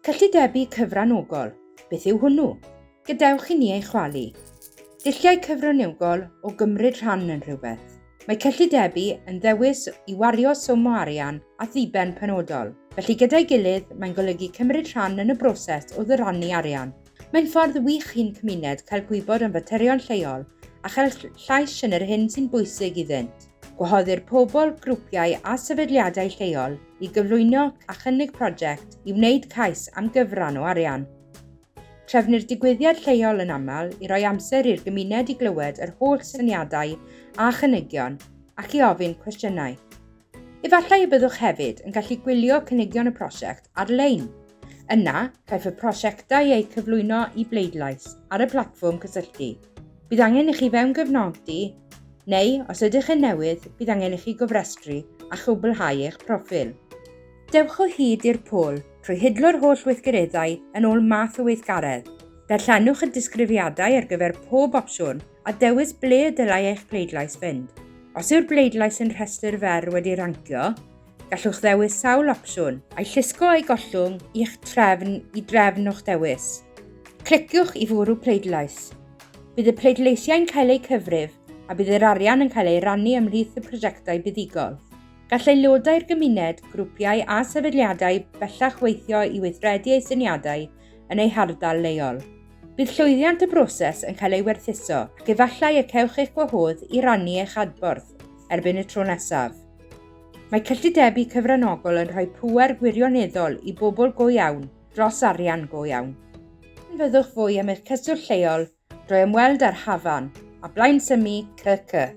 Cyllidebu cyfranogol. Beth yw hwnnw? Gadewch I ni ei chwalu. Dulliau cyfranogol o gymryd rhan yn rhywbeth. Mae cyllidebu yn ddewis I wario swm o arian a ddiben penodol. Felly gyda'i gilydd mae'n golygu cymryd rhan yn y broses o ddyrannu arian. Mae'n ffordd wych i'n cymuned cael gwybod am faterion lleol a chael llais yn yr hyn sy'n bwysig iddynt. Gwahoddir pobl, grwpiau a sefydliadau lleol I gyflwyno a chynnig prosiect I wneud cais am gyfran o arian. Trefnir digwyddiad lleol yn aml I roi amser i'r gymuned I glywed yr holl syniadau a chynigion ac I ofyn cwestiynau. Efallai y byddwch hefyd yn gallu gwylio cynigion y prosiect ar-lein. Yna, caiff y prosiectau eu cyflwyno I bleidlais ar y platfform cysylltu. Bydd angen I chi fewn gyfnodi, neu os ydych yn newydd, bydd angen I chi gofrestru a chwblhau eich proffil. Dewch o hyd i'r pôl trwy hidlo'r holl weithgareddau yn ôl math o weithgaredd. Darllenwch y disgrifiadau ar gyfer pob opsiwn a dewis ble y dylai eich bleidlais fynd. Os yw'r bleidlais yn rhestr fer wedi rancio, gallwch ddewis sawl opsiwn a'i llusgo a'i gollwng i'ch trefn I drefn o'ch dewis. Cliciwch I fwrw pleidlais. Bydd y pleidleisiau'n cael eu cyfrif a bydd yr arian yn cael ei rannu ymhlith y prosiectau buddigol. Gall aelodau'r gymuned, grwpiau a sefydliadau bellach weithio I weithredu eu syniadau yn eu hardal leol. Bydd llwyddiant y broses yn cael ei werthuso ac efallai y cewch eich gwahodd I rannu eich adborth erbyn y tro nesaf. Mae cyllidebu cyfranogol yn rhoi pŵer gwirioneddol I bobl go iawn dros arian go iawn. Fyddwch fwy am eich cyswllt lleol drwy ymweld â'r hafan a blaen symu CC.